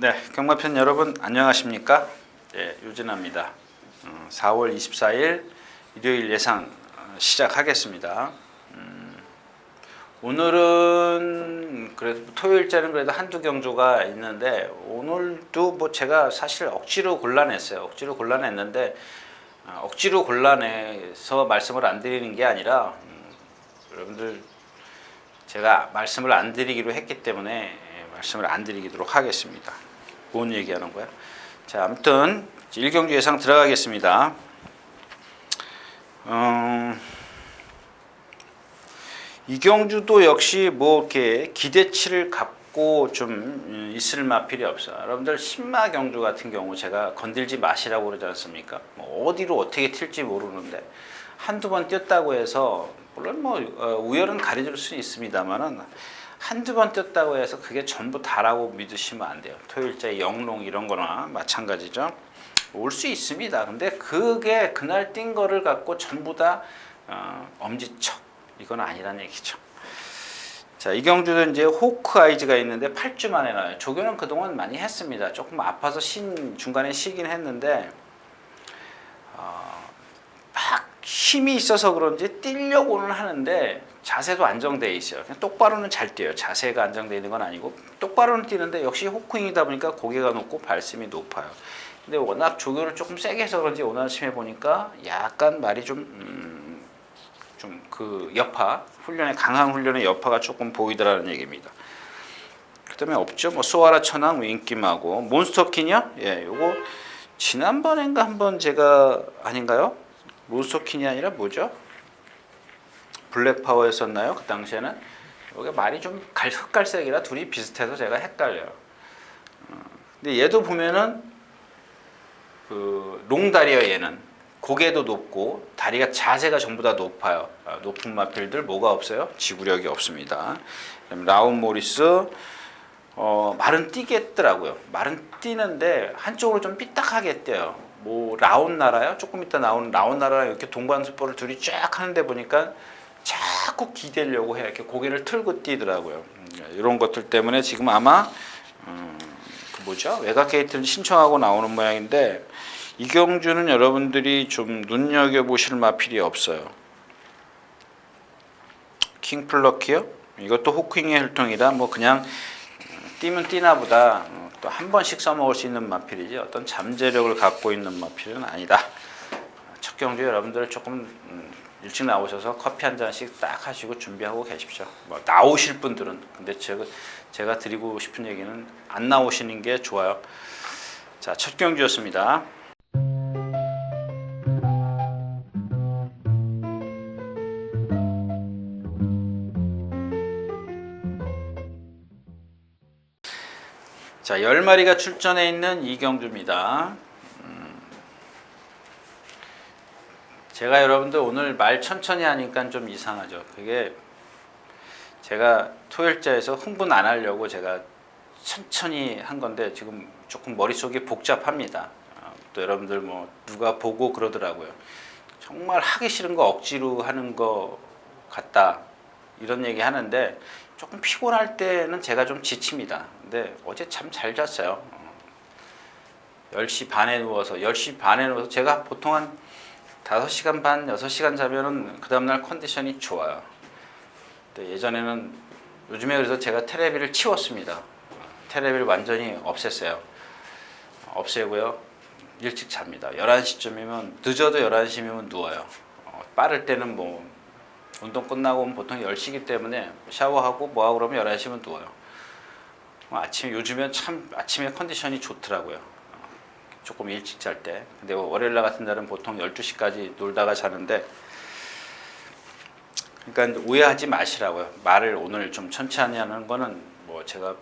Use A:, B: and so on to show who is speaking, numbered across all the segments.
A: 네, 경마편 여러분 안녕하십니까? 네, 유진아입니다. 4월 24일 일요일 예상 시작하겠습니다. 오늘은 그래도 토요일자는 그래도 한두 경주가 있는데 오늘도 뭐 제가 사실 억지로 골라냈어요. 억지로 골라냈는데 억지로 골라내서 말씀을 안 드리는 게 아니라 여러분들 제가 말씀을 안 드리기로 했기 때문에 말씀을 안 드리도록 하겠습니다. 뭔 얘기하는 거야? 자, 아무튼 1경주 예상 들어가겠습니다. 이 경주도 역시 뭐 이렇게 기대치를 갖고 좀 있을 마필이 없어요. 여러분들 신마 경주 같은 경우 제가 건들지 마시라고 그러지 않습니까? 뭐 어디로 어떻게 튈지 모르는데 한두 번 뛰었다고 해서 물론 뭐 우열은 가려질 수 있습니다만은 한두 번 뛰었다고 해서 그게 전부 다라고 믿으시면 안 돼요. 토요일자의 영롱 이런 거나 마찬가지죠. 올 수 있습니다. 근데 그게 그날 뛴 거를 갖고 전부 다 엄지척 이건 아니라는 얘기죠. 자, 이 경주도 이제 호크아이즈가 있는데 8주 만에 나와요. 조교는 그동안 많이 했습니다. 조금 아파서 중간에 쉬긴 했는데 막 힘이 있어서 그런지 뛰려고는 하는데 자세도 안정되어 있어요. 그냥 똑바로는 잘 뛰어요. 자세가 안정되어 있는 건 아니고 똑바로는 뛰는데 역시 호크윙이다 보니까 고개가 높고 발심이 높아요. 근데 워낙 조교를 조금 세게 해서 그런지 오늘 아침에 보니까 약간 말이 좀 그 여파, 강한 훈련의 여파가 조금 보이더라는 얘기입니다. 그 다음에 없죠. 뭐 소아라 천왕 윙김하고 몬스터킨이요? 예, 요거 지난번엔가 한번 제가 아닌가요? 몬스터킨이 아니라 뭐죠? 블랙파워 했었나요? 그 당시에는 여기 말이 좀 흑갈색이라 둘이 비슷해서 제가 헷갈려요. 근데 얘도 보면은 그 롱다리어 얘는 고개도 높고 다리가 자세가 전부 다 높아요. 높은 마필들 뭐가 없어요? 지구력이 없습니다. 라운 모리스 말은 뛰겠더라고요. 말은 뛰는데 한쪽으로 좀 삐딱하게 뛰어요. 뭐 라운 나라요? 조금 이따 나오는 라운 나라랑 이렇게 동반수포를 둘이 쫙 하는데 보니까 자꾸 기대려고 해. 이렇게 고개를 틀고 뛰더라고요. 이런 것들 때문에 지금 아마 그 뭐죠? 외곽 게이트를 신청하고 나오는 모양인데 이 경주는 여러분들이 좀 눈여겨보실 마필이 없어요. 킹플러키요? 이것도 호킹의 혈통이라 뭐 그냥 뛰면 뛰나 보다 또 한 번씩 써먹을 수 있는 마필이지 어떤 잠재력을 갖고 있는 마필은 아니다. 첫 경주 여러분들 조금 일찍 나오셔서 커피 한 잔씩 딱 하시고 준비하고 계십시오. 뭐 나오실 분들은 근데 제가 드리고 싶은 얘기는 안 나오시는 게 좋아요. 자, 첫 경주였습니다. 자, 10마리가 출전해 있는 이 경주입니다. 제가 여러분들 오늘 말 천천히 하니까 좀 이상하죠. 그게 제가 토요일자에서 흥분 안 하려고 제가 천천히 한 건데 지금 조금 머릿속이 복잡합니다. 또 여러분들 뭐 누가 보고 그러더라고요. 정말 하기 싫은 거 억지로 하는 거 같다. 이런 얘기 하는데 조금 피곤할 때는 제가 좀 지칩니다. 근데 어제 참 잘 잤어요. 10시 반에 누워서 제가 보통 한 5시간 반, 6시간 자면은 그 다음날 컨디션이 좋아요. 근데 예전에는 요즘에 그래서 제가 테레비를 치웠습니다. 테레비를 완전히 없앴어요. 없애고요. 일찍 잡니다. 11시쯤이면 늦어도 11시면 누워요. 빠를 때는 뭐 운동 끝나고 보통 10시기 때문에 샤워하고 뭐하고 그러면 11시면 누워요. 요즘엔 참 아침에 컨디션이 좋더라고요. 조금 일찍 잘 때. 근데 월요일날 같은 날은 보통 12시까지 놀다가 자는데 그러니까 오해하지 마시라고요. 말을 오늘 좀 천천히 하는 거는 뭐 제가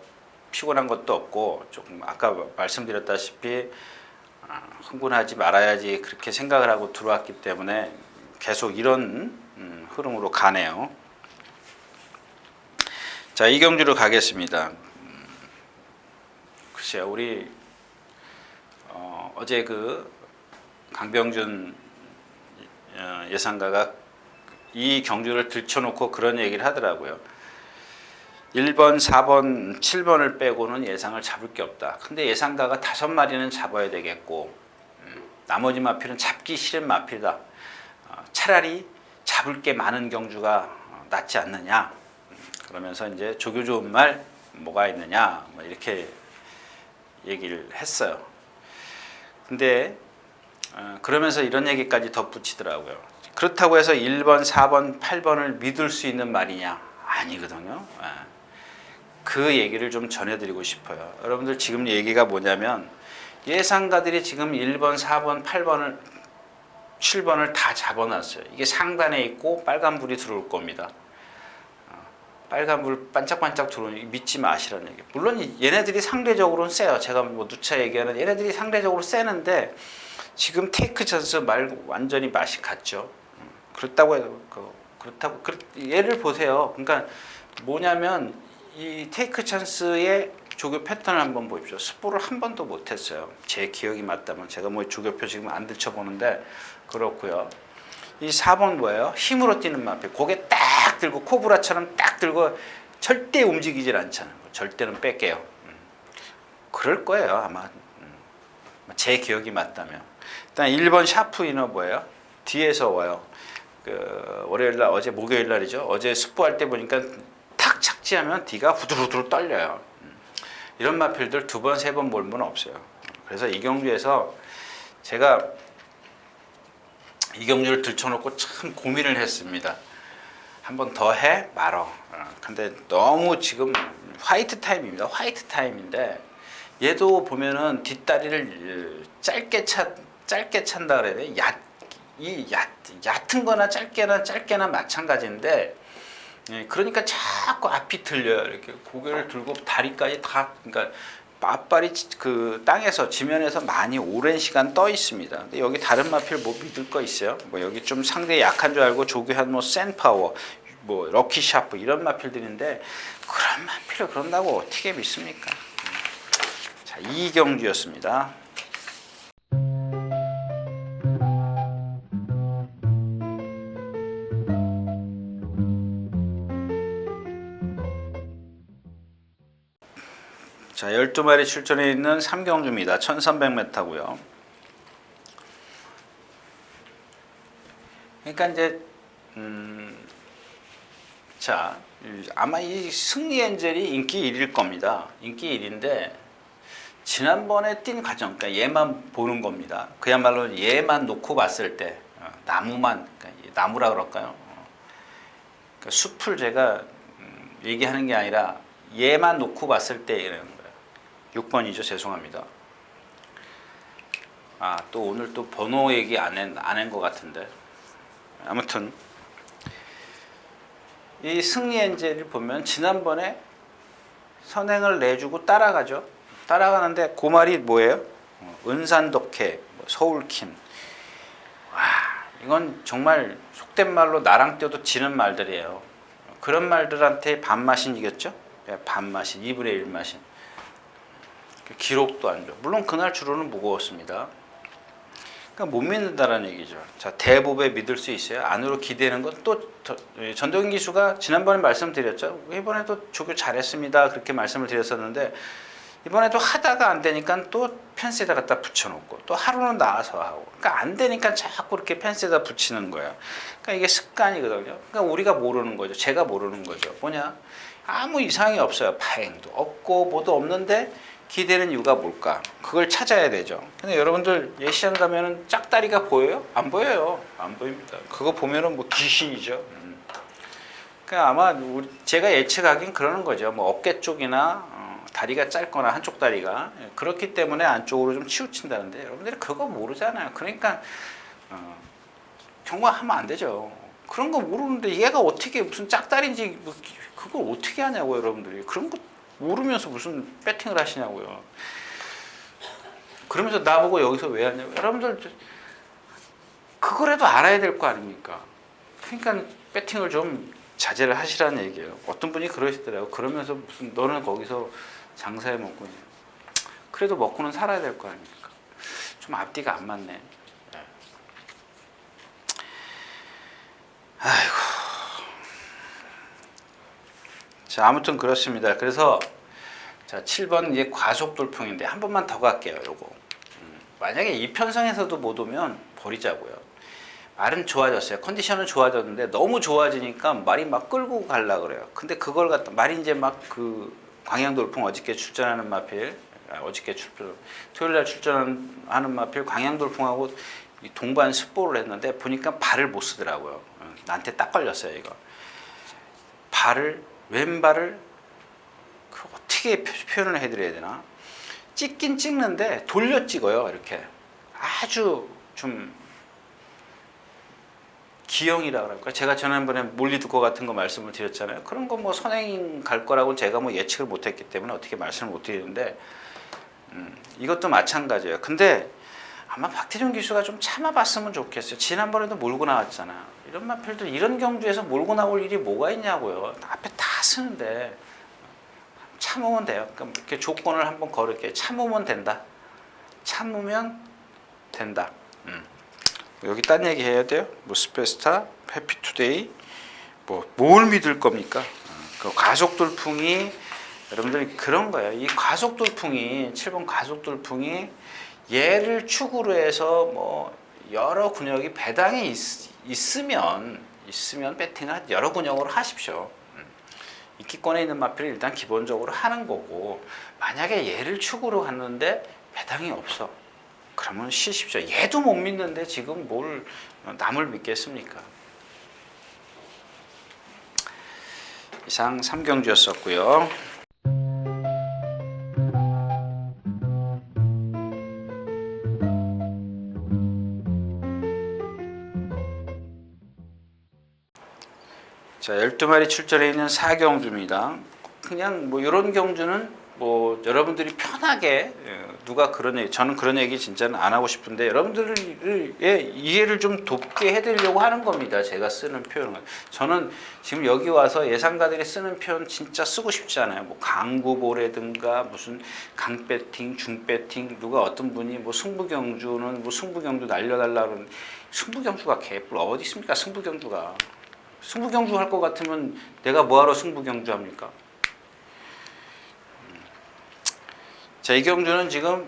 A: 피곤한 것도 없고 조금 아까 말씀드렸다시피 흥분하지 말아야지 그렇게 생각을 하고 들어왔기 때문에 계속 이런 흐름으로 가네요. 자, 이 경주로 가겠습니다. 글쎄요, 우리 어제 그 강병준 예상가가 이 경주를 들춰놓고 그런 얘기를 하더라고요. 1번, 4번, 7번을 빼고는 예상을 잡을 게 없다. 근데 예상가가 5마리는 잡아야 되겠고 나머지 마필은 잡기 싫은 마필이다. 차라리 잡을 게 많은 경주가 낫지 않느냐. 그러면서 이제 조교 좋은 말 뭐가 있느냐 뭐 이렇게 얘기를 했어요. 근데 그러면서 이런 얘기까지 덧붙이더라고요. 그렇다고 해서 1번, 4번, 8번을 믿을 수 있는 말이냐? 아니거든요. 그 얘기를 좀 전해드리고 싶어요. 여러분들 지금 얘기가 뭐냐면 예상가들이 지금 1번, 4번, 8번을 7번을 다 잡아놨어요. 이게 상단에 있고 빨간불이 들어올 겁니다. 빨간불 반짝반짝 들어오니 믿지 마시라는 얘기. 물론 얘네들이 상대적으로는 세요. 제가 뭐 누차 얘기하는 얘네들이 상대적으로 세는데 지금 테이크 찬스 말고 완전히 맛이 갔죠. 그렇다고 해서 예를 보세요. 그러니까 뭐냐면 이 테이크 찬스의 조교 패턴을 한번 보십시오. 스포를 한 번도 못했어요. 제 기억이 맞다면 제가 뭐 조교표 지금 안 들춰보는데 그렇고요. 이 4번 뭐예요? 힘으로 뛰는 마필. 고개 딱 들고 코브라처럼 딱 들고 절대 움직이질 않잖아요. 절대는 뺄게요. 그럴 거예요 아마. 제 기억이 맞다면. 일단 1번 샤프 이너 뭐예요? 뒤에서 와요. 월요일날 어제 목요일날이죠. 어제 스포할 때 보니까 탁 착지하면 뒤가 후들후들 떨려요. 이런 마필들 2번, 3번 몰면 없어요. 그래서 이 경주에서 제가 이 경주를 들쳐놓고 참 고민을 했습니다. 한 번 더 해? 말어. 근데 너무 지금 화이트 타임입니다. 화이트 타임인데 얘도 보면은 뒷다리를 짧게 찬다 그래야 돼. 얕은 거나 짧게나 마찬가지인데 그러니까 자꾸 앞이 들려요. 이렇게 고개를 들고 다리까지 다 그러니까 앞발이 그 땅에서 지면에서 많이 오랜 시간 떠 있습니다. 근데 여기 다른 마필 뭐 믿을 거 있어요? 뭐 여기 좀 상대 약한 줄 알고 조교한 뭐 센파워, 뭐 럭키 샤프 이런 마필들인데 그런 마필을 그런다고 어떻게 믿습니까? 자, 이경주였습니다. 자, 12마리 출전해 있는 3경주입니다. 1300m고요. 그러니까 이제 자, 아마 이 승리 엔젤이 인기 1위일 겁니다. 인기 1위인데 지난번에 뛴 과정, 그러니까 얘만 보는 겁니다. 그야말로 얘만 놓고 봤을 때 나무만, 그러니까 나무라 그럴까요? 그러니까 숲을 제가 얘기하는 게 아니라 얘만 놓고 봤을 때 이런 거예요. 6번이죠. 죄송합니다. 또 오늘 또 번호 얘기 안 한 것 같은데. 아무튼 이 승리 엔젤을 보면 지난번에 선행을 내주고 따라가죠. 따라가는데 그 말이 뭐예요? 은산덕해, 서울킴. 와, 이건 정말 속된 말로 나랑 뛰어도 지는 말들이에요. 그런 말들한테 반마신 이겼죠? 반마신, 2분의 1 마신. 기록도 안 좋아. 물론 그날 주로는 무거웠습니다. 그러니까 못 믿는다라는 얘기죠. 자, 대부배 믿을 수 있어요. 안으로 기대는 건 또 전동인 기수가 지난번에 말씀드렸죠. 이번에도 조교 잘했습니다. 그렇게 말씀을 드렸었는데 이번에도 하다가 안 되니까 또 펜스에다 갖다 붙여놓고 또 하루는 나와서 하고. 그러니까 안 되니까 자꾸 이렇게 펜스에다 붙이는 거예요. 그러니까 이게 습관이거든요. 그러니까 우리가 모르는 거죠. 제가 모르는 거죠. 뭐냐? 아무 이상이 없어요. 파행도 없고 뭐도 없는데 기대는 이유가 뭘까? 그걸 찾아야 되죠. 근데 여러분들 예시장 가면은 짝다리가 보여요? 안 보여요. 안 보입니다. 그거 보면은 뭐 귀신이죠. 그러니까 아마 제가 예측하긴 그러는 거죠. 뭐 어깨 쪽이나 다리가 짧거나 한쪽 다리가 그렇기 때문에 안쪽으로 좀 치우친다는데 여러분들이 그거 모르잖아요. 그러니까 경고하면 안 되죠. 그런 거 모르는데 얘가 어떻게 무슨 짝다리인지 그걸 어떻게 하냐고 여러분들이. 그런 거 모르면서 무슨 배팅을 하시냐고요. 그러면서 나보고 여기서 왜 하냐고. 여러분들 그거라도 알아야 될 거 아닙니까? 그러니까 배팅을 좀 자제를 하시라는 얘기예요. 어떤 분이 그러시더라고요. 그러면서 무슨 너는 거기서 장사해 먹고 있냐. 그래도 먹고는 살아야 될 거 아닙니까? 좀 앞뒤가 안 맞네. 아이고. 자, 아무튼 그렇습니다. 그래서 자, 7번 이제 과속 돌풍인데 한 번만 더 갈게요. 요거. 만약에 이편성에서도 못 오면 버리자고요. 말은 좋아졌어요. 컨디션은 좋아졌는데 너무 좋아지니까 말이 막 끌고 가려 그래요. 근데 그걸 갖다 말이 이제 막 그 광양돌풍 어저께 출전하는 마필, 어저께 토요일 날 출전하는 마필 광양돌풍하고 동반 습보를 했는데 보니까 발을 못 쓰더라고요. 나한테 딱 걸렸어요, 이거. 왼발을 어떻게 표현을 해드려야 되나? 찍긴 찍는데 돌려 찍어요. 이렇게 아주 좀 기형이라 그럴까? 제가 지난번에 몰리드코 같은 거 말씀을 드렸잖아요. 그런 거 뭐 선행 갈 거라고 제가 뭐 예측을 못했기 때문에 어떻게 말씀을 못 드리는데 이것도 마찬가지예요. 근데 아마 박태준 기수가 좀 참아봤으면 좋겠어요. 지난번에도 몰고 나왔잖아. 이런 마필들 이런 경주에서 몰고 나올 일이 뭐가 있냐고요. 앞에 다 쓰는데 참으면 돼요. 그럼 이렇게 조건을 한번 걸을게요. 참으면 된다. 참으면 된다. 여기 딴 얘기 해야 돼요? 뭐 스페스타, 해피투데이, 뭐 뭘 믿을 겁니까? 그 과속 돌풍이 여러분들 그런 거예요. 이 과속 돌풍이 7번 과속 돌풍이 얘를 축으로 해서 뭐 여러 근역이 배당이 있으면 배팅을 여러 근역으로 하십시오. 이기권에 있는 마필을 일단 기본적으로 하는 거고, 만약에 얘를 축으로 갔는데 배당이 없어. 그러면 쉬십시오. 얘도 못 믿는데 지금 뭘 남을 믿겠습니까? 이상 3경주였었고요. 자, 12마리 출전해 있는 4경주입니다. 그냥 뭐 이런 경주는 뭐 여러분들이 편하게 누가 그런 얘기, 저는 그런 얘기 진짜는 안 하고 싶은데 여러분들의 이해를 좀 돕게 해드리려고 하는 겁니다. 제가 쓰는 표현은. 저는 지금 여기 와서 예상가들이 쓰는 표현 진짜 쓰고 싶지 않아요. 뭐 강구보라든가 무슨 강배팅, 중배팅, 누가 어떤 분이 뭐 승부경주는 뭐 승부경주 날려달라는, 승부경주가 개뿔 어디 있습니까? 승부경주가. 승부경주 할 것 같으면 내가 뭐하러 승부경주 합니까? 자, 이 경주는 지금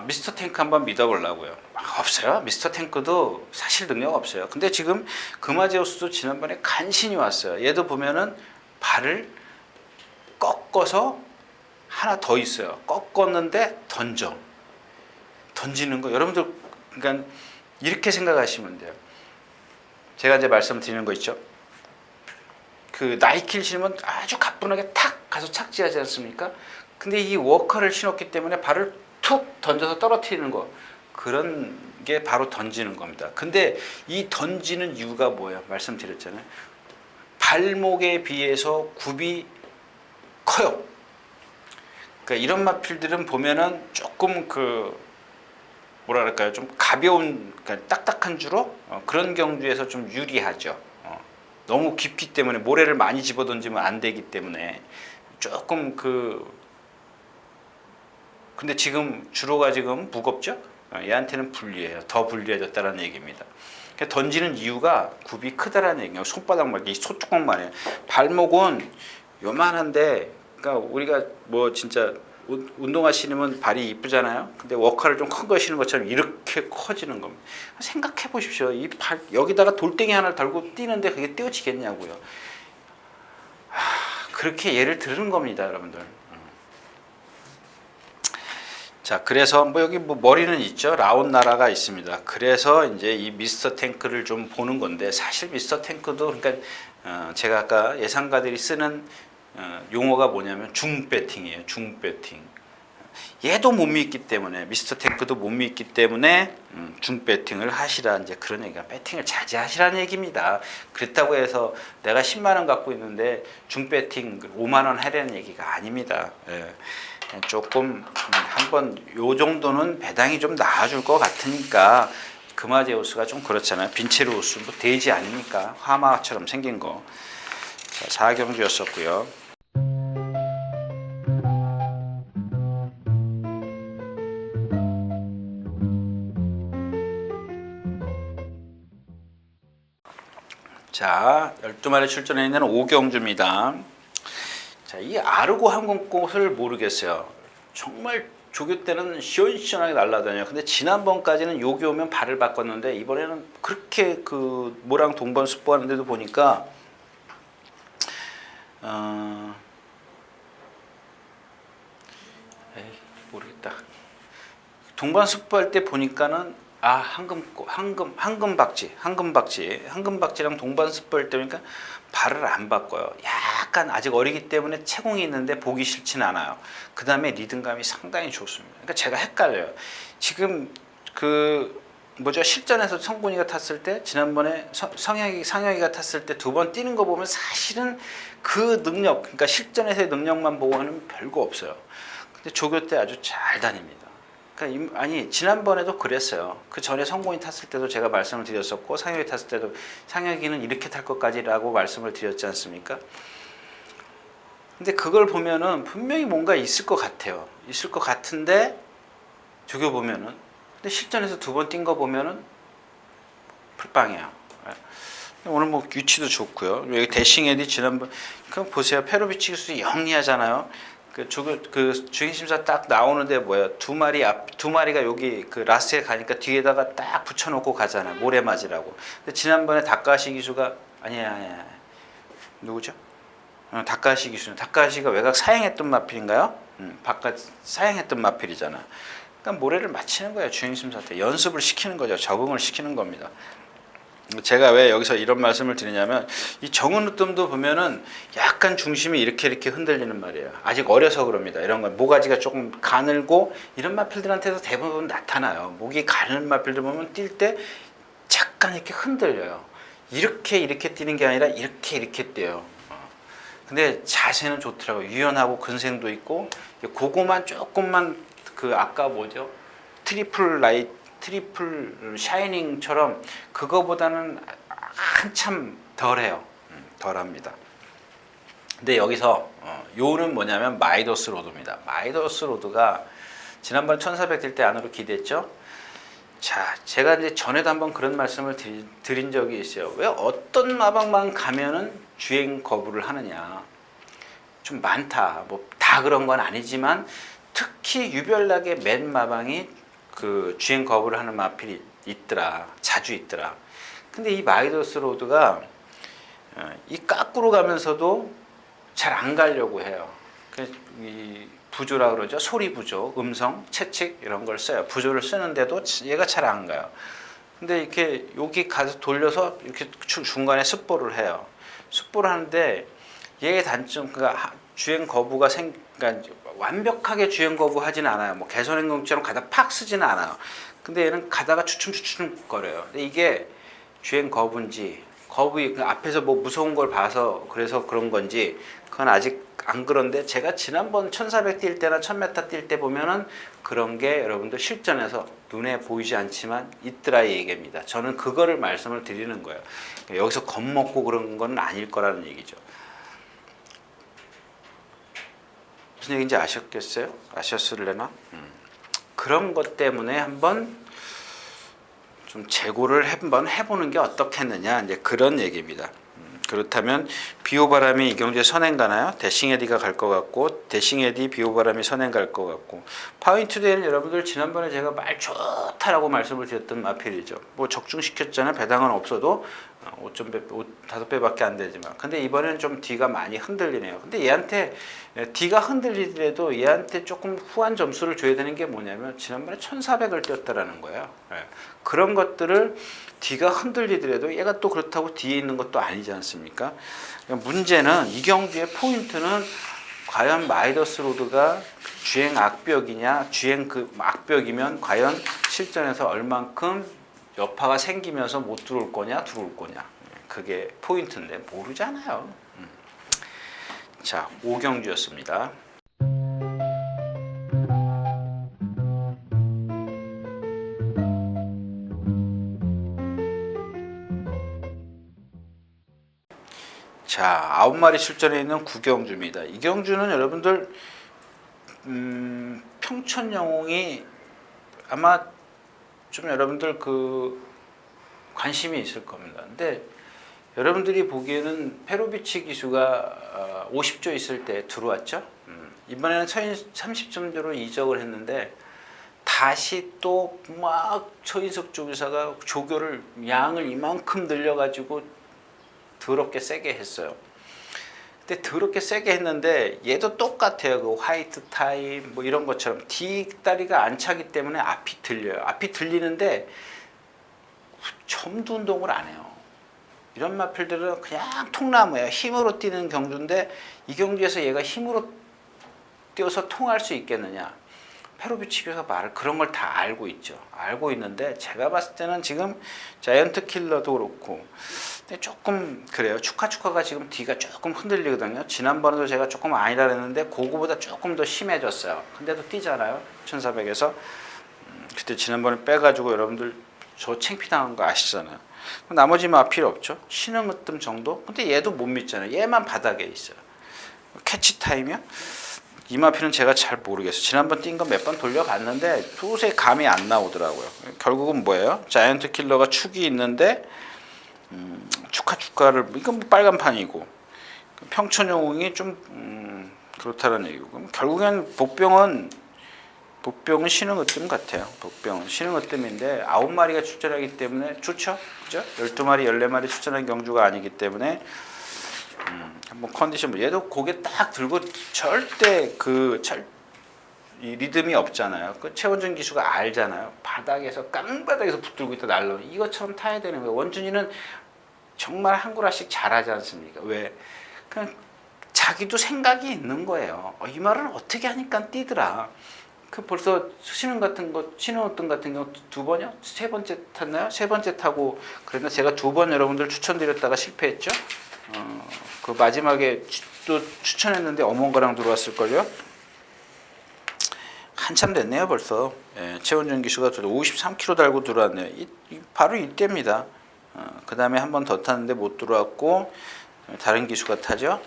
A: 미스터 탱크 한번 믿어보려고요. 없어요. 미스터 탱크도 사실 능력 없어요. 근데 지금 금화제우스도 지난번에 간신히 왔어요. 얘도 보면은 발을 꺾어서 하나 더 있어요. 꺾었는데 던지는 거. 여러분들 그러니까 이렇게 생각하시면 돼요. 제가 이제 말씀드리는 거 있죠. 그 나이키를 신으면 아주 가뿐하게 탁 가서 착지하지 않습니까? 근데 이 워커를 신었기 때문에 발을 툭 던져서 떨어뜨리는 거, 그런 게 바로 던지는 겁니다. 근데 이 던지는 이유가 뭐예요? 말씀드렸잖아요. 발목에 비해서 굽이 커요. 그러니까 이런 마필들은 보면은 조금 그 뭐라 그럴까요? 좀 가벼운, 그러니까 딱딱한 주로 그런 경주에서 좀 유리하죠. 너무 깊기 때문에 모래를 많이 집어던지면 안 되기 때문에 조금 근데 지금 주로가 지금 무겁죠? 얘한테는 불리해요. 더 불리해졌다는 얘기입니다. 그러니까 던지는 이유가 굽이 크다라는 얘기예요. 손바닥만, 이 소뚜껑만 해요. 발목은 요만한데, 그러니까 우리가 뭐 진짜 운동화 신으면 발이 이쁘잖아요. 근데 워커를 좀 큰 거 신는 것처럼 이렇게 커지는 겁니다. 생각해 보십시오. 이 발 여기다가 돌덩이 하나를 달고 뛰는데 그게 떼어지겠냐고요. 그렇게 예를 들은 겁니다, 여러분들. 자, 그래서 뭐 여기 뭐 머리는 있죠. 라온나라가 있습니다. 그래서 이제 이 미스터 탱크를 좀 보는 건데, 사실 미스터 탱크도 그러니까 제가 아까 예상가들이 쓰는 용어가 뭐냐면 중배팅이에요. 중배팅. 얘도 못 믿기 때문에, 미스터 탱크도 못 믿기 때문에 중배팅을 하시라, 이제 그런 얘기가, 배팅을 자제하시라는 얘기입니다. 그렇다고 해서 내가 10만 원 갖고 있는데 중배팅 5만 원 하라는 얘기가 아닙니다. 예. 조금 한번 요 정도는 배당이 좀 나아줄 것 같으니까. 금화제우스가 좀 그렇잖아요. 빈체루스 뭐 돼지 아닙니까? 화마처럼 생긴 거. 자, 4경주였었고요. 자, 12마리 출전해 있는 5경주입니다. 자, 이 아르고 항공꽃을 모르겠어요. 정말 조교 때는 시원시원하게 날아다녀요. 근데 지난번까지는 여기 오면 발을 바꿨는데 이번에는 그렇게 그 모랑 동반습보하는데도 보니까 모르겠다. 동반습보할 때 보니까는 황금박지랑 동반습보할 때 보니까 발을 안 바꿔요. 약간 아직 어리기 때문에 채공이 있는데 보기 싫진 않아요. 그 다음에 리듬감이 상당히 좋습니다. 그러니까 제가 헷갈려요. 지금 그 뭐죠, 실전에서 성곤이가 탔을 때, 지난번에 상혁이가 탔을 때 두 번 뛰는 거 보면 사실은 그 능력, 그러니까 실전에서의 능력만 보고는 별거 없어요. 근데 조교 때 아주 잘 다닙니다. 그러니까 아니, 지난번에도 그랬어요. 그 전에 성곤이 탔을 때도 제가 말씀을 드렸었고, 상혁이 탔을 때도 상혁이는 이렇게 탈 것까지라고 말씀을 드렸지 않습니까? 근데 그걸 보면은 분명히 뭔가 있을 것 같아요. 있을 것 같은데 조교 보면은, 근데 실전에서 두 번 뛴 거 보면은 풀빵이야. 오늘 뭐 위치도 좋고요. 여기 대싱에디 지난번 그 보세요. 페로비치 기수 영리하잖아요. 그 주행심사 딱 나오는데 뭐야, 두 마리가 여기 그 라스트에 가니까 뒤에다가 딱 붙여놓고 가잖아, 모래 맞으라고. 근데 지난번에 다카시 기수가 아니야 누구죠? 다카시 기수는, 다카시가 외곽 사행했던 마필인가요? 바깥 사행했던 마필이잖아. 그러니까 모래를 맞히는 거예요. 주행심사 때 연습을 시키는 거죠. 적응을 시키는 겁니다. 제가 왜 여기서 이런 말씀을 드리냐면, 이 정은우뜸도 보면은 약간 중심이 이렇게 흔들리는 말이에요. 아직 어려서 그럽니다. 이런 건 모가지가 조금 가늘고 이런 마필들한테도 대부분 나타나요. 목이 가는 마필들 보면 뛸 때 잠깐 이렇게 흔들려요. 이렇게 뛰는 게 아니라 이렇게 뛰어요. 근데 자세는 좋더라고요. 유연하고 근생도 있고, 그거만 조금만 그 아까 뭐죠? 트리플 샤이닝처럼 그거보다는 한참 덜해요. 덜합니다. 근데 여기서 요는 뭐냐면 마이더스 로드입니다. 마이더스 로드가 지난번 1400 뛸 때 안으로 기대했죠. 자, 제가 이제 전에도 한번 그런 말씀을 드린 적이 있어요. 왜 어떤 마방만 가면은 주행 거부를 하느냐. 좀 많다. 뭐 다 그런 건 아니지만 특히 유별나게 맨 마방이 그 주행 거부를 하는 마필이 있더라. 자주 있더라. 근데 이 마이더스 로드가 이 까꾸로 가면서도 잘 안 가려고 해요. 이 부조라 그러죠. 소리 부조, 음성, 채찍 이런 걸 써요. 부조를 쓰는데도 얘가 잘 안 가요. 근데 이렇게 여기 가서 돌려서 이렇게 중간에 습보를 해요. 습보를 하는데 얘의 단점, 그러니까 주행 거부가 그러니까 완벽하게 주행 거부하지는 않아요. 뭐 개선행동처럼 가다 팍 쓰지는 않아요. 근데 얘는 가다가 추춤추춤 거려요. 근데 이게 주행 거부인지, 앞에서 뭐 무서운 걸 봐서 그래서 그런 건지 그건 아직 안 그런데, 제가 지난번 1400 뛸 때나 1000m 뛸 때 보면은 그런 게 여러분들 실전에서 눈에 보이지 않지만 있더라 이 얘기입니다. 저는 그거를 말씀을 드리는 거예요. 여기서 겁먹고 그런 건 아닐 거라는 얘기죠. 무슨 얘기인지 아셨겠어요? 아셨을래나? 그런 것 때문에 한번 좀 재고를 한번 해보는 게 어떻겠느냐, 이제 그런 얘기입니다. 그렇다면 비오바람이 이경주에 선행 가나요? 대싱에디가 갈 것 같고, 대싱에디 비오바람이 선행 갈 것 같고, 파윈투데이는 여러분들 지난번에 제가 말 좋다라고 말씀을 드렸던 마필이죠. 뭐 적중시켰잖아요. 배당은 없어도 5배밖에 안 되지만, 근데 이번에는 좀 D가 많이 흔들리네요. 근데 얘한테 D가 흔들리더라도 얘한테 조금 후한 점수를 줘야 되는 게 뭐냐면, 지난번에 1400을 뛰었다라는 거예요. 그런 것들을 D가 흔들리더라도 얘가 또 그렇다고 D에 있는 것도 아니지 않습니까? 문제는 이 경주의 포인트는 과연 마이더스 로드가 주행 악벽이냐, 주행 그 악벽이면 과연 실전에서 얼만큼 여파가 생기면서 못 들어올 거냐, 들어올 거냐. 그게 포인트인데 모르잖아요. 자, 5경주였습니다. 자, 9마리 출전해 있는 9경주입니다. 이 경주는 여러분들 평촌 영웅이 아마 좀 여러분들 그 관심이 있을 겁니다. 근데 여러분들이 보기에는 페로비치 기수가 50조 있을 때 들어왔죠. 이번에는 30점대로 이적을 했는데 다시 또 막 최인석 조교사가 조교를 양을 이만큼 늘려가지고 더럽게 세게 했어요. 근데 더럽게 세게 했는데 얘도 똑같아요. 그 화이트 타임 뭐 이런 것처럼 뒷다리가 안 차기 때문에 앞이 들려요. 앞이 들리는데 점도 운동을 안 해요. 이런 마필들은 그냥 통나무예요. 힘으로 뛰는 경주인데 이 경주에서 얘가 힘으로 뛰어서 통할 수 있겠느냐. 페로비치 교수가 말을 그런 걸 다 알고 있죠. 알고 있는데 제가 봤을 때는 지금 자이언트 킬러도 그렇고 근데 조금 그래요. 축하가 지금 뒤가 조금 흔들리거든요. 지난번에도 제가 조금 아니라 그랬는데 그거보다 조금 더 심해졌어요. 근데도 뛰잖아요. 1400에서 그때 지난번에 빼가지고 여러분들 저 창피당한 거 아시잖아요. 나머지 막 필요 없죠. 신흥으뜸 정도? 근데 얘도 못 믿잖아요. 얘만 바닥에 있어요. 캐치 타임이요? 이마피는 제가 잘 모르겠어요. 지난번 뛴 거 몇 번 돌려봤는데 도저히 감이 안 나오더라고요. 결국은 뭐예요? 자이언트 킬러가 축이 있는데 축하를 이건 빨간판이고 평천영웅이 좀 그렇다는 얘기고 결국엔 복병은 신흥으뜸 같아요. 복병은 신흥으뜸인데 9마리가 출전하기 때문에 좋죠. 그죠? 12마리, 14마리 출전한 경주가 아니기 때문에 한번 컨디션 얘도 고개 딱 들고 절대 이 리듬이 없잖아요. 그 최원준 기수가 알잖아요. 바닥에서 깡바닥에서 붙들고 있다 날라 이것처럼 타야 되는 거예요. 원준이는 정말 한 구라씩 잘하지 않습니까? 왜? 그냥 자기도 생각이 있는 거예요. 이 말은 어떻게 하니까 뛰더라. 그 벌써 신흥 같은 어떤 같은 경우 2번이요? 3번째 탔나요? 3번째 타고 그랬나? 제가 2번 여러분들 추천드렸다가 실패했죠. 그 마지막에 또 추천했는데 어몽가랑 들어왔을걸요. 한참 됐네요 벌써. 예, 최원준 기수가 53km 달고 들어왔네요. 바로 이때입니다. 그 다음에 한 번 더 탔는데 못 들어왔고 다른 기수가 타죠.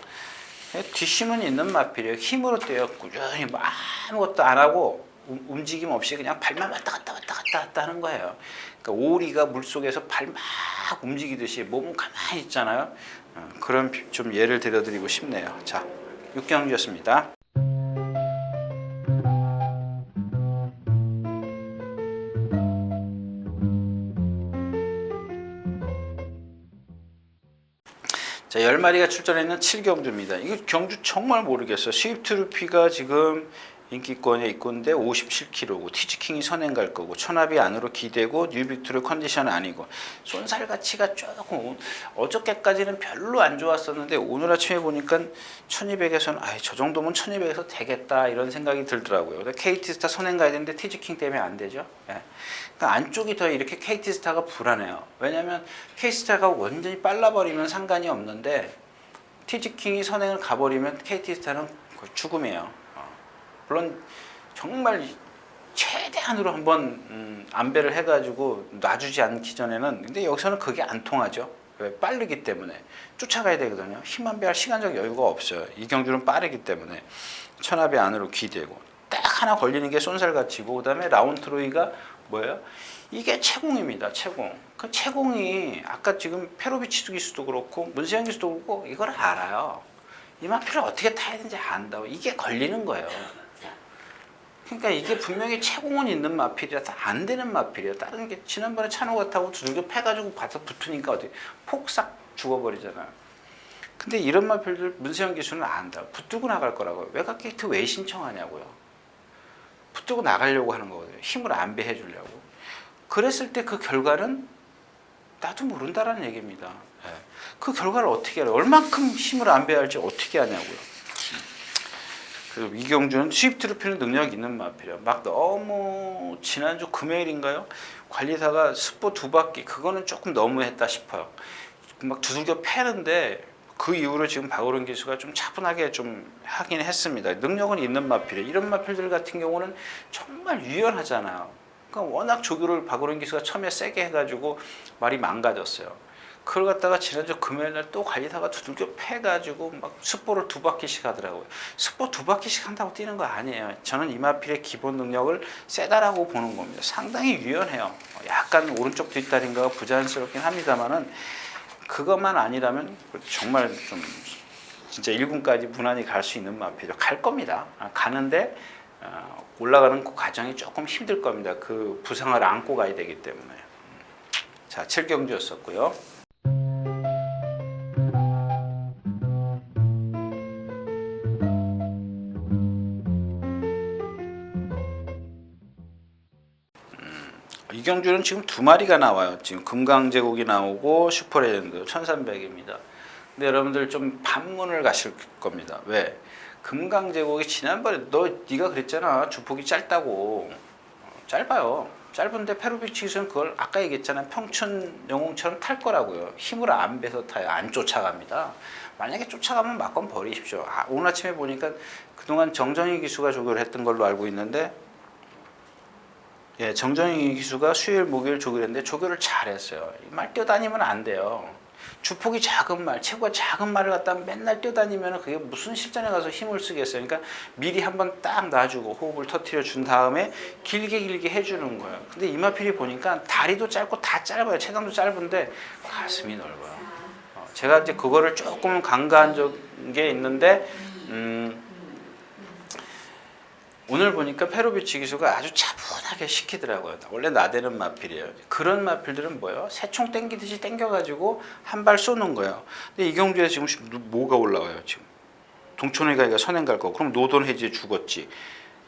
A: 예, 뒷심은 있는 마필이에요. 힘으로 뛰어 꾸준히 아무것도 안 하고 움직임 없이 그냥 발만 왔다 갔다 하는 거예요. 그러니까 오리가 물속에서 발 막 움직이듯이 몸은 가만히 있잖아요. 그런 좀 예를 들어드리고 싶네요. 자, 6경주였습니다. 자, 10마리가 출전했는 7경주입니다. 이거 경주 정말 모르겠어요. 스위프트 루피가 지금 인기권에 있건데 57kg고 티즈킹이 선행 갈 거고 천합이 안으로 기대고 뉴빅토르 컨디션 아니고 쏜살 가치가 조금 어저께까지는 별로 안 좋았었는데 오늘 아침에 보니까 1200에서는 저 정도면 1200에서 되겠다 이런 생각이 들더라고요. KT스타 선행 가야 되는데 티즈킹 때문에 안 되죠. 예. 그러니까 안쪽이 더 이렇게 KT스타가 불안해요. 왜냐하면 KT스타가 완전히 빨라버리면 상관이 없는데 티즈킹이 선행을 가버리면 KT스타는 죽음이에요. 물론 정말 최대한으로 한번 안배를 해가지고 놔주지 않기 전에는 근데 여기서는 그게 안 통하죠. 왜? 빠르기 때문에 쫓아가야 되거든요. 힘 안배할 시간적 여유가 없어요. 이 경주는 빠르기 때문에 천합이 안으로 기대고 딱 하나 걸리는 게 쏜살가치고 그 다음에 라운트로이가 뭐예요? 이게 채공입니다. 채공. 그 채공이 아까 지금 페로비치 기수도 그렇고 문세영 기수도 그렇고 이걸 알아요. 이 마필을 어떻게 타야 되는지 안다고 이게 걸리는 거예요. 그러니까 이게 분명히 채공은 있는 마필이라서 안 되는 마필이에요. 다른 게 지난번에 찬호가 타고 두들겨 패가지고 바서 붙으니까 어떻게 폭삭 죽어버리잖아요. 근데 이런 마필들 문세영 기수는 안다. 붙들고 나갈 거라고요. 외곽게이트 왜 신청하냐고요. 붙들고 나가려고 하는 거거든요. 힘을 안배해 주려고. 그랬을 때 그 결과는 나도 모른다라는 얘기입니다. 그 결과를 어떻게 알아요? 얼만큼 힘을 안배할지 어떻게 하냐고요. 그리고 이경주는 스위프트 루피는 능력 있는 마필이에요. 막 너무 지난주 금요일인가요? 관리사가 스포 2바퀴 그거는 조금 너무했다 싶어요. 막 두들겨 패는데 그 이후로 지금 박오른 기수가 좀 차분하게 좀 하긴 했습니다. 능력은 있는 마필이에요. 이런 마필들 같은 경우는 정말 유연하잖아요. 그러니까 워낙 조교를 박오른 기수가 처음에 세게 해가지고 말이 망가졌어요. 그걸 갖다가 지난주 금요일날 또 관리사가 두들겨 패가지고 막 스포를 2바퀴씩 하더라고요. 스포 2바퀴씩 한다고 뛰는 거 아니에요. 저는 이마필의 기본 능력을 세다라고 보는 겁니다. 상당히 유연해요. 약간 오른쪽 뒷다리인가 부자연스럽긴 합니다만은 그것만 아니라면 정말 좀 진짜 1군까지 무난히 갈 수 있는 마필이죠. 갈 겁니다. 가는데 올라가는 그 과정이 조금 힘들 겁니다. 그 부상을 안고 가야 되기 때문에. 자, 7경주였었고요. 이 경주는 지금 두 마리가 나와요. 지금 금강제국이 나오고 슈퍼레전드 1300입니다. 근데 여러분들 좀 반문을 가실 겁니다. 왜? 금강제국이 지난번에 네가 그랬잖아. 주폭이 짧다고. 짧아요. 짧은데 페로비치 기수는 그걸 아까 얘기했잖아요. 평춘 영웅처럼 탈 거라고요. 힘을 안 빼서 타요. 안 쫓아갑니다. 만약에 쫓아가면 막건 버리십시오. 오늘 아침에 보니까 그동안 정정희 기수가 조교를 했던 걸로 알고 있는데 예, 정정희 기수가 수요일 목요일 조교를 했는데 조교를 잘했어요. 말 뛰어다니면 안 돼요. 주폭이 작은 말, 체구가 작은 말을 갖다 맨날 뛰어다니면 그게 무슨 실전에 가서 힘을 쓰겠어요. 그러니까 미리 한번 딱 놔주고 호흡을 터트려 준 다음에 길게 해주는 거예요. 근데 이마필이 보니까 다리도 짧고 다 짧아요. 체감도 짧은데 가슴이 넓어요. 제가 이제 그거를 조금 간과한 게 있는데 오늘 보니까 페로비치 기수가 아주 차분하게 시키더라고요. 원래 나대는 마필이에요. 그런 마필들은 뭐예요? 새총 땡기듯이 땡겨가지고 한 발 쏘는 거예요. 근데 이경주에 지금 뭐가 올라와요? 지금 동촌의 가이가 선행 갈 거. 그럼 노돈 해지에 죽었지.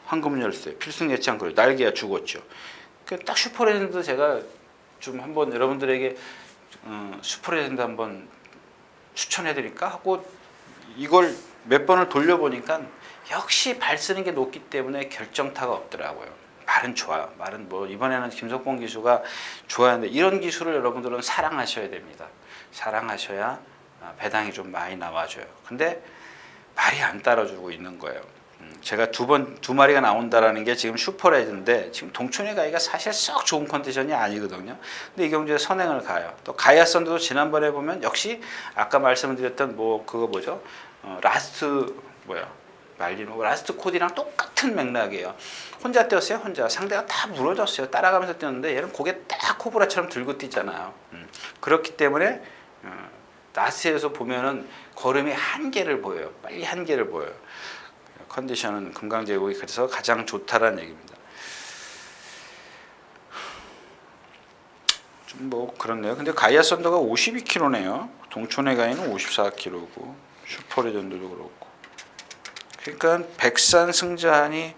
A: 황금열쇠, 필승예찬 그래. 날개야 죽었죠. 딱 슈퍼레전드 제가 좀 한번 여러분들에게 슈퍼레전드 한번 추천해드릴까 하고 이걸 몇 번을 돌려보니까 역시 발 쓰는 게 높기 때문에 결정타가 없더라고요. 말은 좋아요. 말은 뭐 이번에는 김석봉 기수가 좋아하는데 이런 기술을 여러분들은 사랑하셔야 됩니다. 사랑하셔야 배당이 좀 많이 나와줘요. 근데 말이 안 따라주고 있는 거예요. 제가 두 마리가 나온다라는 게 지금 슈퍼레전드인데 지금 동촌의 가이가 사실 썩 좋은 컨디션이 아니거든요. 근데 이 경주에 선행을 가요. 또 가야선도 지난번에 보면 역시 아까 말씀드렸던 뭐 그거 뭐죠? 라스트 말리노 라스트 코디랑 똑같은 맥락이에요. 혼자 뛰었어요. 혼자 상대가 다 무너졌어요. 따라가면서 뛰었는데 얘는 고개 딱 코브라처럼 들고 뛰잖아요. 그렇기 때문에 라스트에서 보면은 걸음이 한계를 보여요. 빨리 한계를 보여요. 컨디션은 금강제국이 그래서 가장 좋다라는 얘기입니다. 좀 뭐 그렇네요. 근데 가이아 썬더가 52kg네요. 동촌의 가이는 54kg고 슈퍼레전드도 그렇고. 그러니까 백산 승자한이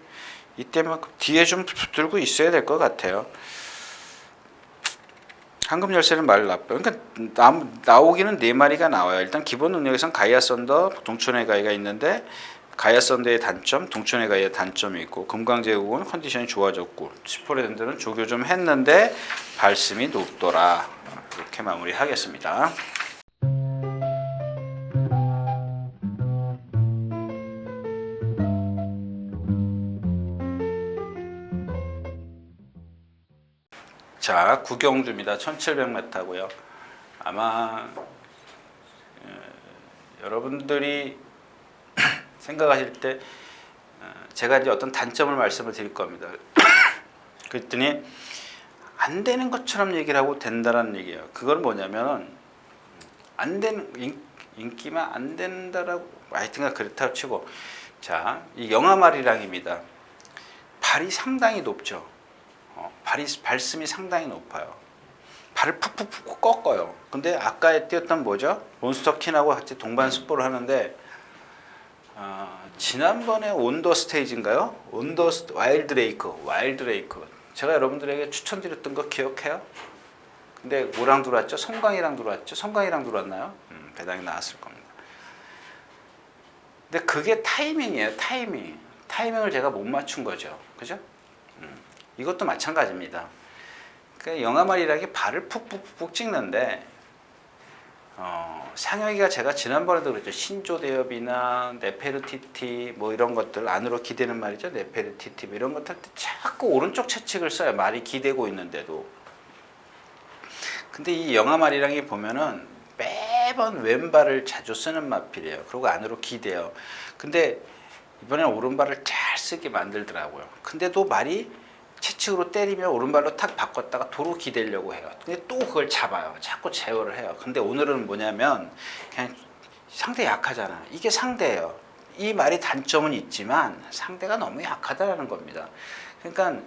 A: 이때만 뒤에 좀 붙들고 있어야 될 것 같아요. 황금 열쇠는 말 나빠요. 그러니까 나오기는 4마리가 나와요. 일단 기본 능력에선 가이아 썬더, 동촌의 가이가 있는데 가이아 썬더의 단점, 동촌의 가이의 단점이 있고 금강제국은 컨디션이 좋아졌고 슈퍼레전드는 조교 좀 했는데 발심이 높더라. 이렇게 마무리하겠습니다. 자, 구경주입니다. 1700m고요. 아마 여러분들이 생각하실 때 제가 이제 어떤 단점을 말씀을 드릴 겁니다. 그랬더니 안 되는 것처럼 얘기를 하고 된다라는 얘기예요. 그건 뭐냐면 안 되는 인기만 안 된다라고 하여튼가 그렇다고 치고 자, 이 영아마리랑입니다. 발이 상당히 높죠. 발심이 상당히 높아요. 발을 푹푹 꺾어요. 근데 아까 뛰었던 뭐죠? 몬스터킨하고 같이 동반 습보를 하는데 지난번에 온더 스테이지인가요? 와일드 레이크. 제가 여러분들에게 추천드렸던 거 기억해요? 근데 뭐랑 들어왔죠? 성광이랑 들어왔죠? 성광이랑 들어왔나요? 배당이 나왔을 겁니다. 근데 그게 타이밍이에요. 타이밍을 제가 못 맞춘 거죠. 그죠? 이것도 마찬가지입니다. 그러니까 영아마리락이 발을 푹푹 찍는데 상혁이가 제가 지난번에도 그랬죠. 신조대엽이나 네페르티티 뭐 이런 것들 안으로 기대는 말이죠. 네페르티티 뭐 이런 것들 할 때 자꾸 오른쪽 채찍을 써요. 말이 기대고 있는데도. 근데 이 영아마리랑이 보면은 매번 왼발을 자주 쓰는 마필이에요. 그리고 안으로 기대요. 근데 이번에는 오른발을 잘 쓰게 만들더라고요. 근데도 말이 채찍으로 때리면 오른발로 탁 바꿨다가 도로 기대려고 해요. 근데 또 그걸 잡아요. 자꾸 제어를 해요. 근데 오늘은 뭐냐면 그냥 상대 약하잖아. 이게 상대예요. 이 말이 단점은 있지만 상대가 너무 약하다라는 겁니다. 그러니까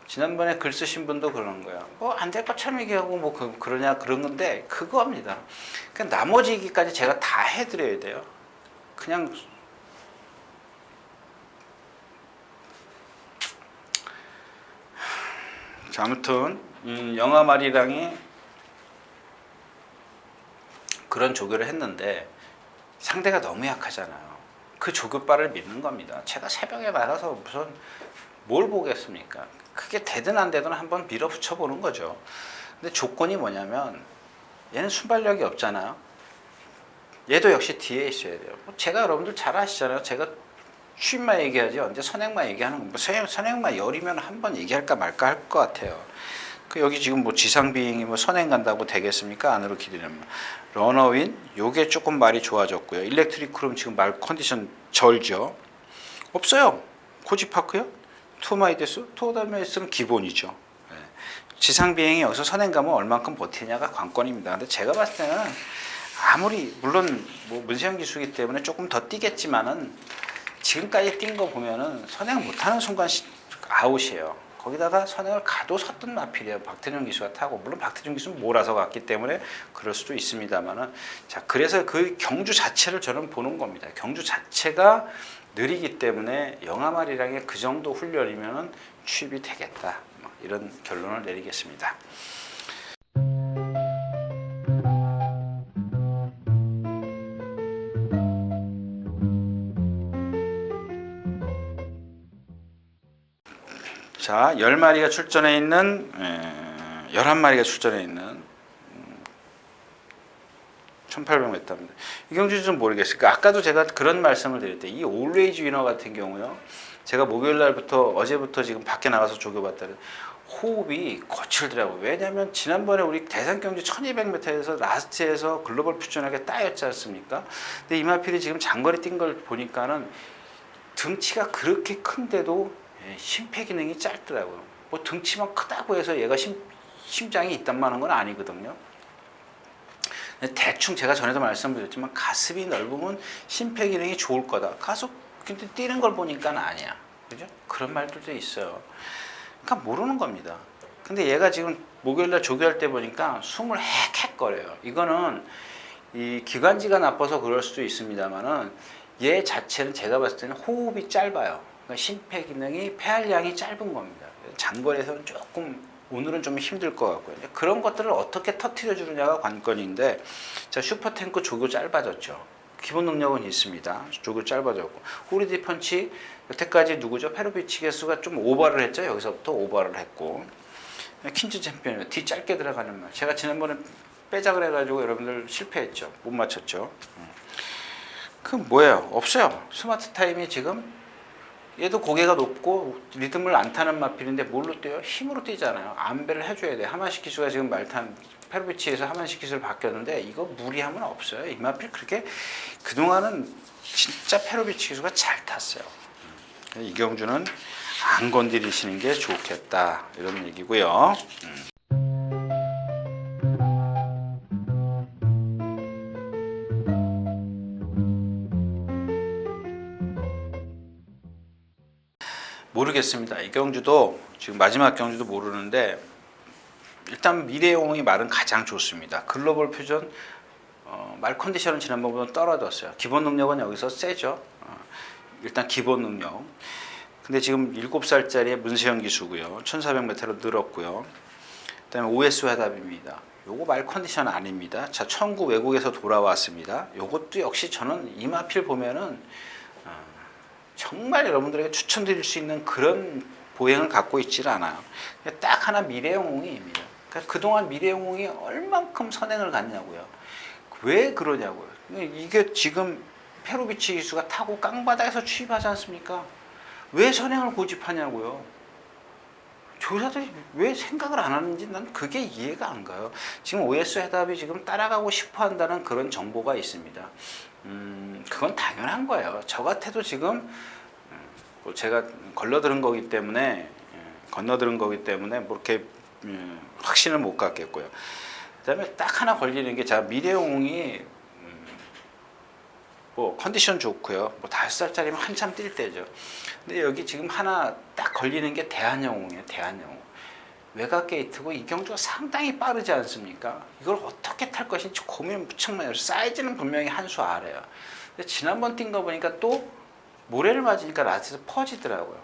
A: 지난번에 글 쓰신 분도 그러는 거예요. 뭐 안 될 것처럼 얘기하고 뭐 그러냐 그런 건데 그거입니다. 그러니까 나머지 얘기까지 제가 다 해드려야 돼요. 그냥 자, 아무튼 영아말이랑이 그런 조교를 했는데 상대가 너무 약하잖아요. 그 조교빨을 믿는 겁니다. 제가 새벽에 나가서 무슨 뭘 보겠습니까? 그게 되든 안 되든 한번 밀어붙여 보는 거죠. 근데 조건이 뭐냐면 얘는 순발력이 없잖아요. 얘도 역시 뒤에 있어야 돼요. 제가 여러분들 잘 아시잖아요. 제가 취임만 얘기하지 언제 선행만 얘기하는 거. 뭐 선행만 열이면 한번 얘기할까 말까 할 것 같아요. 그 여기 지금 뭐 지상비행이 뭐 선행 간다고 되겠습니까? 안으로 기대는 러너윈 요게 조금 말이 좋아졌고요. 일렉트리크룸 지금 말 컨디션 절죠. 없어요. 코지파크요? 투마이데스? 투어다메스는 기본이죠. 네. 지상비행이 여기서 선행 가면 얼만큼 버티냐가 관건입니다. 근데 제가 봤을 때는 아무리 물론 뭐 문세영 기수기 때문에 조금 더 뛰겠지만은 지금까지 뛴 거 보면은 선행 못하는 순간 아웃이에요. 거기다가 선행을 가도 섰던 마필이에요. 박태준 기수가 타고 물론 박태준 기수는 몰아서 갔기 때문에 그럴 수도 있습니다만은 자 그래서 그 경주 자체를 저는 보는 겁니다. 경주 자체가 느리기 때문에 영아말이랑의 그 정도 훈련이면은 취입이 되겠다. 이런 결론을 내리겠습니다. 자, 10마리가 출전해 있는 11마리가 출전해 있는 1800m입니다. 이 경주 좀 모르겠어요. 그러니까 아까도 제가 그런 말씀을 드릴 때 이 올웨이즈 위너 같은 경우요. 제가 목요일 날부터 어제부터 지금 밖에 나가서 조교봤다는 호흡이 거칠더라고요. 왜냐하면 지난번에 우리 대산 경주 1200m에서 라스트에서 글로벌 퓨전하게 따였지 않습니까? 근데 이마필이 지금 장거리 뛴 걸 보니까는 등치가 그렇게 큰데도 심폐 기능이 짧더라고요. 뭐 등치만 크다고 해서 얘가 심장이 있단만 건 아니거든요. 대충 제가 전에도 말씀드렸지만 가슴이 넓으면 심폐 기능이 좋을 거다. 가서 근데 뛰는 걸 보니까 아니야. 그죠? 그런 말들도 있어요. 그러니까 모르는 겁니다. 근데 얘가 지금 목요일날 조교할 때 보니까 숨을 헥헥거려요. 이거는 이 기관지가 나빠서 그럴 수도 있습니다만은 얘 자체는 제가 봤을 때는 호흡이 짧아요. 그러니까 심폐 기능이 폐활량이 짧은 겁니다. 장거리에서는 조금 오늘은 좀 힘들 것 같고요. 그런 것들을 어떻게 터트려 주느냐가 관건인데 자 슈퍼탱크 조교 짧아졌죠. 기본 능력은 있습니다. 조교 짧아졌고 호리디 펀치 여태까지 누구죠? 페로비치 개수가 좀 오버를 했죠. 여기서부터 오버를 했고 킨즈 챔피언 뒤 짧게 들어가는 말. 제가 지난번에 빼자 그래가지고 여러분들 실패했죠. 못 맞췄죠. 그 뭐예요? 없어요. 스마트 타임이 지금 얘도 고개가 높고 리듬을 안 타는 마필인데 뭘로 뛰어요? 힘으로 뛰잖아요. 안배를 해줘야 돼. 하만식 기수가 지금 말탄 페르비치에서 하만식 기수를 바뀌었는데 이거 무리하면 없어요. 이 마필 그렇게 그동안은 진짜 페르비치 기수가 잘 탔어요. 이경주는 안 건드리시는 게 좋겠다 이런 얘기고요. 모르겠습니다. 이 경주도 지금 마지막 경주도 모르는데 일단 미래용의 말은 가장 좋습니다. 글로벌 퓨전 말 컨디션은 지난번보다 떨어졌어요. 기본 능력은 여기서 세죠. 일단 기본 능력. 근데 지금 7살짜리 문세영 기수고요. 1400m로 늘었고요. 그다음에 OS 회답입니다. 요거 말 컨디션 아닙니다. 자, 청구 외국에서 돌아왔습니다. 요것도 역시 저는 이마필 보면은 정말 여러분들에게 추천드릴 수 있는 그런 보행을 갖고 있지는 않아요. 딱 하나 미래영웅입니다. 그러니까 그동안 미래영웅이 얼만큼 선행을 갔냐고요. 왜 그러냐고요. 이게 지금 페로비치 기수가 타고 깡바닥에서 취입하지 않습니까? 왜 선행을 고집하냐고요. 조사들이 왜 생각을 안 하는지 난 그게 이해가 안 가요. 지금 OS 해답이 지금 따라가고 싶어 한다는 그런 정보가 있습니다. 그건 당연한 거예요. 저 같아도 지금 제가 걸러들은 거기 때문에 건너들은 거기 때문에 뭐 이렇게 확신을 못 갖겠고요. 그다음에 딱 하나 걸리는 게 자 미래용이 뭐 컨디션 좋고요. 뭐 5살짜리면 한참 뛸 때죠. 근데 여기 지금 하나 딱 걸리는 게 대한영웅이에요. 대한영웅. 외곽 게이트고 이경주가 상당히 빠르지 않습니까? 이걸 어떻게 탈 것인지 고민을 무척 많이 해요. 사이즈는 분명히 한 수 아래요. 근데 지난번 뛴 거 보니까 또 모래를 맞으니까 라스트에서 퍼지더라고요.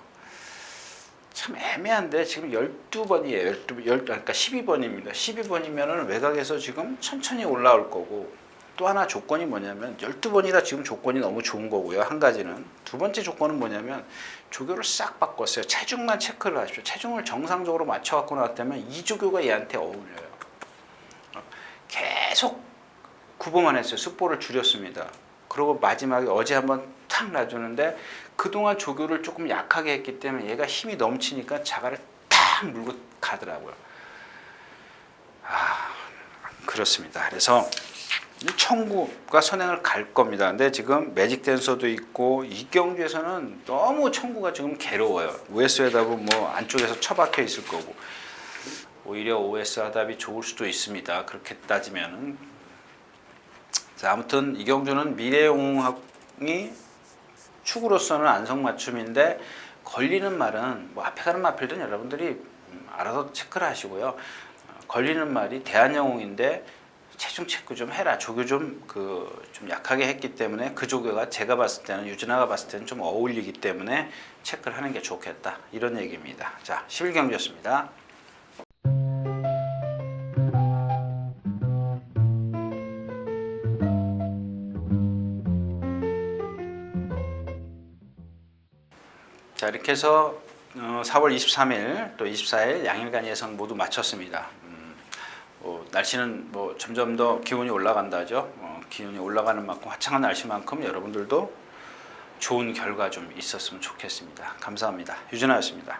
A: 참 애매한데 지금 12번이에요. 그러니까 12번입니다. 12번이면은 외곽에서 지금 천천히 올라올 거고 또 하나 조건이 뭐냐면 12번이라 지금 조건이 너무 좋은 거고요. 한 가지는. 두 번째 조건은 뭐냐면 조교를 싹 바꿨어요. 체중만 체크를 하십시오. 체중을 정상적으로 맞춰 갖고 나왔다면 이 조교가 얘한테 어울려요. 계속 구보만 했어요. 습보를 줄였습니다. 그리고 마지막에 어제 한번 탁 놔주는데 그동안 조교를 조금 약하게 했기 때문에 얘가 힘이 넘치니까 자가를 탁 물고 가더라고요. 그렇습니다. 그래서 청구가 선행을 갈 겁니다. 근데 지금 매직 댄서도 있고 이경주에서는 너무 청구가 지금 괴로워요. OS 하답은 뭐 안쪽에서 처박혀 있을 거고 오히려 OS 하답이 좋을 수도 있습니다. 그렇게 따지면은 자 아무튼 이경주는 미래영웅이 축으로서는 안성맞춤인데 걸리는 말은 뭐 앞에 가는 마필드는 여러분들이 알아서 체크를 하시고요. 걸리는 말이 대한영웅인데 체중 체크 좀 해라. 조교 좀 약하게 했기 때문에 그 조교가 제가 봤을 때는 유진아가 봤을 때는 좀 어울리기 때문에 체크를 하는 게 좋겠다. 이런 얘기입니다. 자, 11경기였습니다. 자, 이렇게 해서 4월 23일 또 24일 양일간 예선 모두 마쳤습니다. 날씨는 뭐 점점 더 기온이 올라간다죠. 기온이 올라가는 만큼 화창한 날씨만큼 여러분들도 좋은 결과 좀 있었으면 좋겠습니다. 감사합니다. 유진아였습니다.